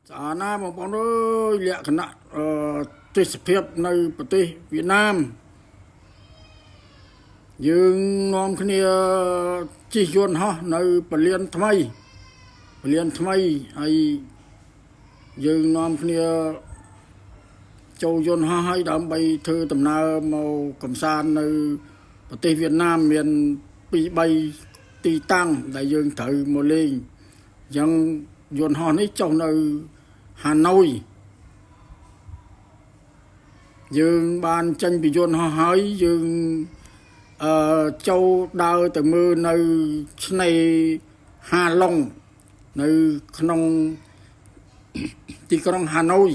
Xã Nam mà bọn ơi lẹ khả nặng tuyệt phiệp nơiประเทศ Việt Nam យើងនាំគ្នាជិះយន្តហោះនៅពលានថ្មីហើយយើងនាំគ្នាចូលយន្តហោះហើយដើម្បីធ្វើដំណើរមកកំសាន្តនៅប្រទេសវៀតណាមមាន2-3ទីតាំងដែលយើងត្រូវមកលេងអញ្ចឹងយន្តហោះនេះចុះនៅហាណូយយើងបានចេញពីយន្តហោះហើយយើងចូលដើរទៅមើលនៅឆ្នេរហាឡុងនៅក្នុងទីក្រុងហាណូយ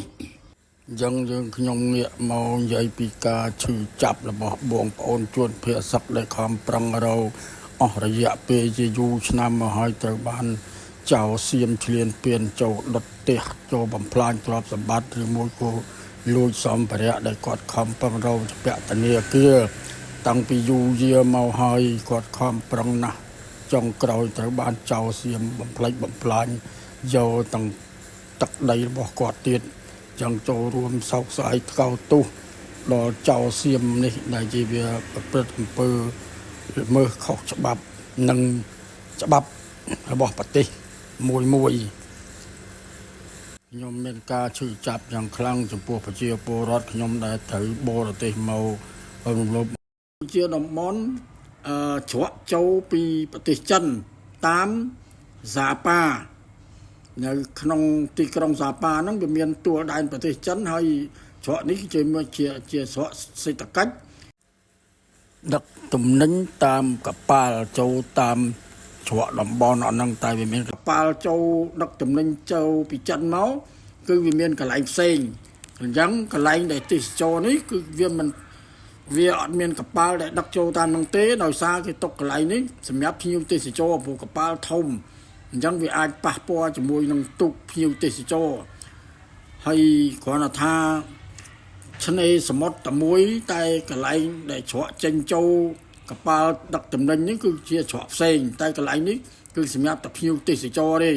អញ្ចឹងខ្ញុំងាកមកនិយាយពីការឈឺចាប់របស់បងប្អូនជួនភាគសឹកដែលខំប្រឹងរកអស់រយៈពេលជាយូរឆ្នាំមកហើយត្រូវបានចៅសៀមឆ្លៀនពៀនចូលដុតផ្ទះចូលបំផ្លាញទ្រព្យសម្បត្តិឬមួយក៏លួចសម្ភារៈដែលគាត់ខំប្រឹងរកពាក់ធនាគារតាំងពីយូរយារមកហើយគាត់ខំប្រឹងណាស់ចុងក្រោយត្រូវបានចៅសៀមបំផ្លិចបំផ្លាញយកទាំងទឹកដីរបស់គាត់ទៀតចឹងចូលរួមសោកស្ដាយថ្កោលទោសដល់ចៅសៀមនេះដែលជាវាប្រព្រឹត្តអំពើល្មើសខុសច្បាប់និងច្បាប់របស់ប្រទេសមួយខ្ញុំមានការឈឺចាប់យ៉ាងខ្លាំងចំពោះប្រជាពលរដ្ឋខ្ញុំដែលត្រូវបរទេសមករំលោភជាតំបន់ច្រកចូលពីប្រទេសចិនតាមហ្សាប៉ានៅក្នុងទីក្រុងហ្សាប៉ាហ្នឹងវាមានទួលដែនប្រទេសចិនហើយច្រកនេះជាច្រកសេដ្ឋកិច្ចដឹកទំនិញតាមកប៉ាល់ចូលតាមច្រកតំបន់អត់ហ្នឹងតែវាមានកប៉ាល់ចូលដឹកទំនិញចូលពីចិនមកគឺវាមានកន្លែងផ្សេងអញ្ចឹងកន្លែងដែលទេសចរនេះគឺវាអត់មានកប៉ាល់ដែលដឹកចូលតាមនោះទេដោយសារគេទុកកន្លែងនេះសម្រាប់ភ្ញៀវទេសចរព្រោះកប៉ាល់ធំអញ្ចឹងវាអាចប៉ះពាល់ជាមួយនឹងទូកភ្ញៀវទេសចរហើយគ្រាន់តែថាឆ្នេរសមុទ្រតែមួយតែកន្លែងដែលច្រកចេញចូលកប៉ាល់ដឹកទំនិញនេះគឺជាច្រកផ្សេងតែកន្លែងនេះគឺសម្រាប់តែភ្ញៀវទេសចរទេអ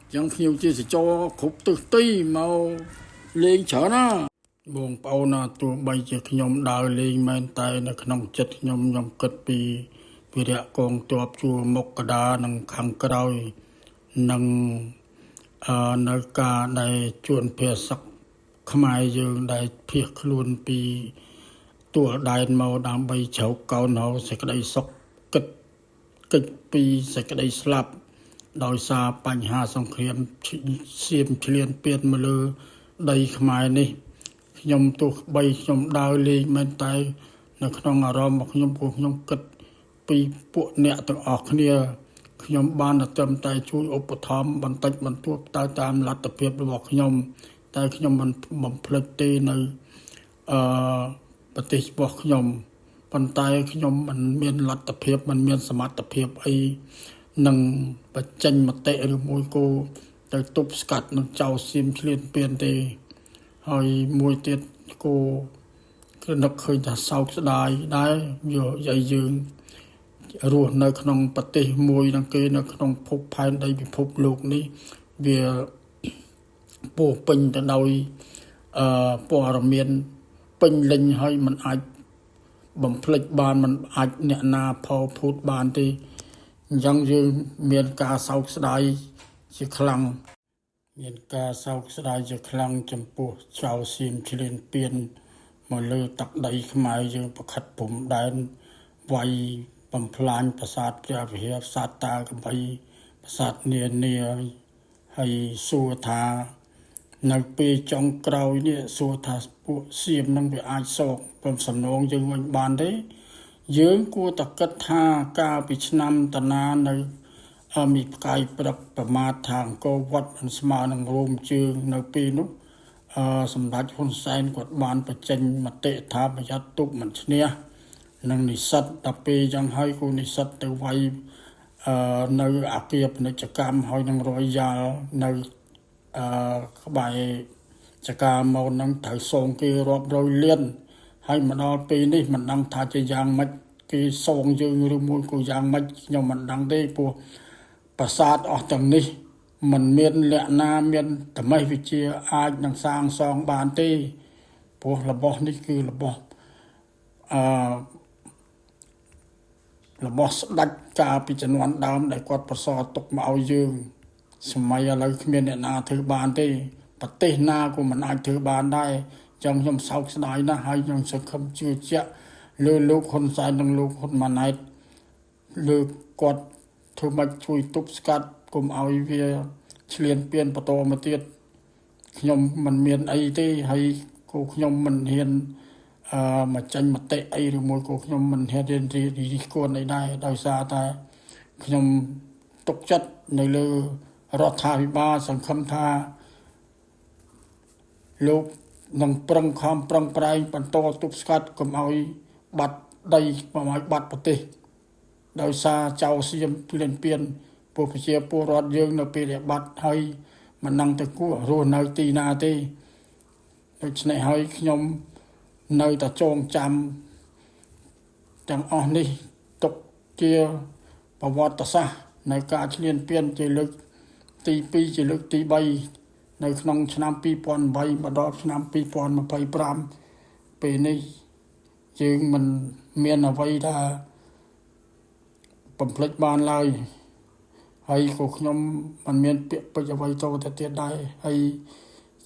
ញ្ចឹងភ្ញៀវទេសចរគ្រប់ទិសទីមកលេងច្រើនណាបងប្អូនណាទោះបីជាខ្ញុំដើរលេងមែនតែនៅក្នុងចិត្តខ្ញុំគិតពីវិរៈកងទ័ពជួរមុខកដានិងខាងក្រោយនិងនៅការដែលជួនភាសឹកខ្មែរយើងដែលភៀសខ្លួនពីទួលដែនមកដើម្បីជ្រៅកោនហៅសេចក្តីសុខគិតពីសេចក្តីស្លាប់ដោយសារបញ្ហាសង្គ្រាមសៀមឆ្លៀនពៀនមកលើដីខ្មែរនេះខ្ញុំទោះបីខ្ញុំដើរលេងមែនតែនៅក្នុងអារម្មណ៍របស់ខ្ញុំព្រោះខ្ញុំគិតពីពួកអ្នកទាំងអស់គ្នាខ្ញុំបានត្រឹមតែជួយឧបត្ថម្ភបន្តិចបន្តួចតាមលទ្ធភាពរបស់ខ្ញុំតែខ្ញុំមិនបំភ្លេចទេនៅប្រទេសរបស់ខ្ញុំប៉ុន្តែខ្ញុំមិនមានលទ្ធភាពមិនមានសមត្ថភាពអីនឹងបញ្ចេញមតិឬមួយគោទៅទប់ស្កាត់នឹងចៅសៀមឆ្លៀនពៀនទេហើយមួយទៀតគោគឺនឹកឃើញថាសោកស្ដាយដែរយើងរស់នៅក្នុងប្រទេសមួយនឹងគេនៅក្នុងភពផែនដីពិភពលោកនេះវាពោពេញទៅដោយព័ត៌មានពេញលេញហើយมันអាចបំភ្លេចបានมันអាចអ្នកណាផលភូតបានទេអញ្ចឹងយើងមានការសោកស្ដាយជាខ្លាំងចំពោះចៅសៀមឆ្លៀនពៀនមកលើទឹកដីខ្មែរយើងប្រខិតព្រំដែនវាយបំផ្លាញប្រាសាទព្រះវិហារប្រាសាទតាកំបីប្រាសាទនានាហើយសួរថានៅពេលចុងក្រោយនេះសួរថាពួកសៀមនឹងវាអាចសោកព្រមសំណងយើងវិញបានទេយើងគួរតែគិតថាកាលពីឆ្នាំតាណានៅมีផ្កាយព្រឹកប្រមាថថាអង្គរវត្តមិនស្មើនឹងរោមជើងនៅពេលនោះសម្ដេចហ៊ុនសែនគាត់បានបញ្ចេញមតិថាប្រយ័ត្នទុកមិនឈ្នះនឹងនិស្សិតដល់ពេលយ៉ាងហើយគូនិស្សិតទៅវាយនៅអគារពាណិជ្ជកម្មហើយនឹងរយយ៉ាល់នៅក្បែរចការមកនឹងត្រូវសងគេរាប់រយលានហើយមកដល់ពេលនេះមិនដឹងថាជាយ៉ាងម៉េចគេសងយើងឬមួយក៏យ៉ាងម៉េចខ្ញុំមិនដឹងទេព្រោះប្រាសាទអស់ទាំងនេះ มันเมียนแหละนาเมียนแต่ไม่วิเชียอาจยังสร้างซองบานที่พวกระบบนี่คือระบบระบบดัดกาปิจนวนดาวได้กอดประสอตกมาเอายืงสมัยอะไรเมียนเนี่ยนาถือบานที่ปฏินากูมันอาจถือบานได้จังยมเศร้าสดายนะให้ยังสักคำชื่อเจ้าเลือลูกคนใส่ดังลูกคนมาไหนเลือกกอดเธอมาช่วยตุบสกัดกูเอาเวียเฉลียนเปลี่ยนประตูมาเตียดขยมมันเมียนไอ้ที่ให้กูขยมมันเห็นมาจันมาเตะไอ้หรือมวยกูขยมมันเห็นเรียนดีกวนได้โดยซาแต่ขยมตกจัดในเรือรถทาพิบาสังคมทาลูกนังปรังคำปรังปลายปันโตตุบสกัดกูเอาบัดได้ประมาณบัดปฏิโดยซาเจ้าเสียมเปลี่ยนเปลี่ยนผู้เชี่ยวผู้รอดยืงในปีเดียบัดให้มันนั่งตะกู้รู้ในตีนาตีโดยในให้ขยมในแต่จงจำจังอ่อนนี่ตกเกี่ยวประวัติศาสตร์ในการเรียนเปลี่ยนจะลึกตีปีจะลึกตีใบในขนมชนามปีปอนใบมาดอกชนามปีปอนมาไปปรามปีนี้จึงมันเมียนเอาไว้ได้ผมพลิกบานเลยให้กูขยมมันเมียนเปียไปจะไว้โตแต่เตียได้ให้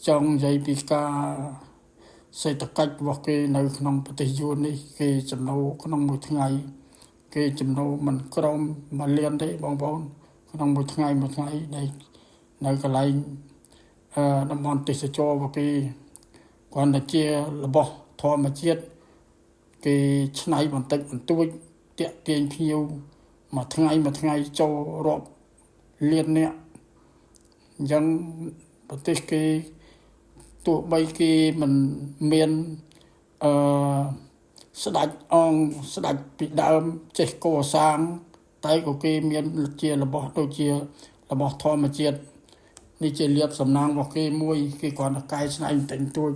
จงใจปีกาเศรษฐกิจว่าเกในขนมปฏิยูนี่เกจำนวนขนมมือทั้งไงเกจำนวนมันกรมมาเรียนได้บางบางขนมมือทั้งไงในกระไรน้ำมันติดโจว่าเกก่อนจะเจียระบบทอมาเจียดเกชไนมันติดมันตุ้ยเตะเตียงพิวมาทั้งไงโจรอบเรียนเนี่ยยังปฏิเกตัวใบกีมันเมียนสดัดองสดัดปีดามเจโกสางไตก็กีเมียนเจียระบบตัวเจียระบบทอมาเจียดนี่เจียเรียบสำนางว่ากีมวยกีก่อนกายชนะแต่งตัว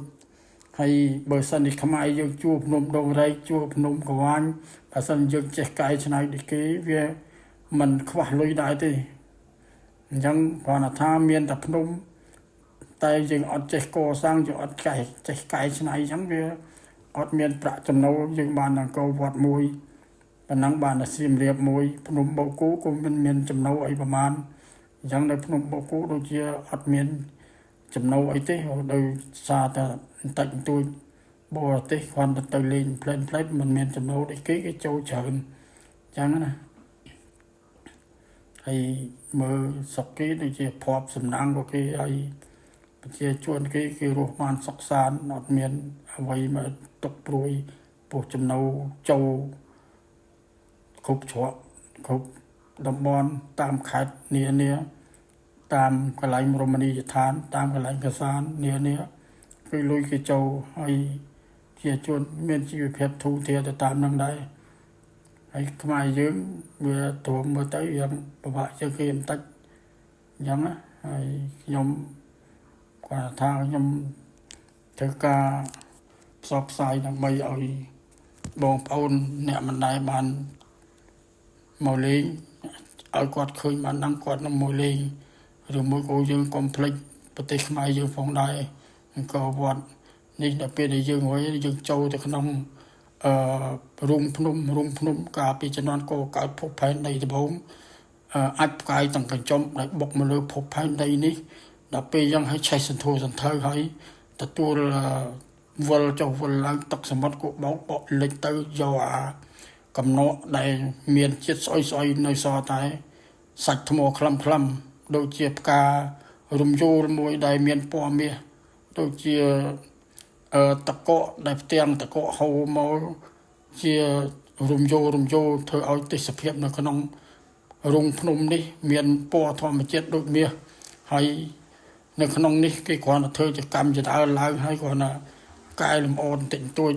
ให้เบอร์สันนิขมายยังจูบนมดงไรจูบนมกวานแต่สันยังเจกายชนะดิกีเวียมันขวาลุยได้ที่ยังพอนาทาเมียนแต่พนมแต่ยังอดเจโกสร้างยังอดไก่เจไก่ชนะยังเวียอดเมียนประจำนวนยังบานนังโกวัดมวยปนังบานสิมเรียบมวยพนมโบกูก็เป็นเมียนจำนวนไอประมาณยังในพนมโบกูโดยเฉพาะอดเมียนจำนวนไอเต้โดยซาแต่ตัดตัวโบเต้ความตัดเลยเพลนมันเมียนจำนวนไอเก๋ไอโจเฉินยังนะไอเมื่อสักกี้โดยเฉพาะสำนักก็คือไอเจ้าชวนคือรูปมันสักสารนอดเมียนเอาไว้มาตกปลุยปลูกจำนวนโจคุบชัวคุบดำบอลตามขัดเนื้อตามกระไรมรมณีฐานตามกระไรกระสานเนื้อคือลุยคือโจให้เจ้าชวนเมียนชีวิตเพชรทูเทียจะตามนั่งได้ให้ขมายยืมเมื่อตัวเมื่อเตยยังประวัติจะเกมตัดยังนะให้ยมกว่าทางยมเธอกาสอบสายดังใบเอาบองเอาเนี่ยมันได้บานมอลิงเอากอดเคยมันนั่งกอดน้ำมอลิงหรือมือกูยังคอมพลีทปฏิขมายยังฟองได้ก็วัดนี่จะเป็นยังไว้ยังโจแต่ขนมรุมพนมกาปีจันทร์ก็กาพบภายในตะบงอัดกายต่างกันจมได้บอกมาเลยพบภายในนี้ดับไปยังให้ใช้สันโธสันเทยให้แต่ตัววัลเจ้าวัลลังตักสมัติก็บอกบอกเล็กเตยยากำเนาะได้เมียนเจ็ดซอยในซอตายสัตว์ทโมคลำโดยเจียบการุมโยรมวยได้เมียนปอเมียโดยเจียตะโกได้เตียงตะโกเฮาเมาเจียรุมโยเธอเอาติสเพียบในขนมรุงพนมนี่เมียนปอทอมเจ็ดโดยเมียให้ในขนมนี้กี่ก่อนเธอจะกำจะได้ล้างให้ก่อนนะกายลำอ่อนติ่งตัว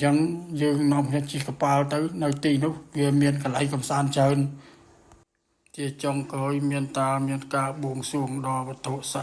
ยังยืนนอนยังจีกระเป๋าtớiในตีนู้เวียเมียนกระไรกำสานเชิญเจียจงเกยเมียนตาเมียนกาบวงสรวงดอวัตถุสะ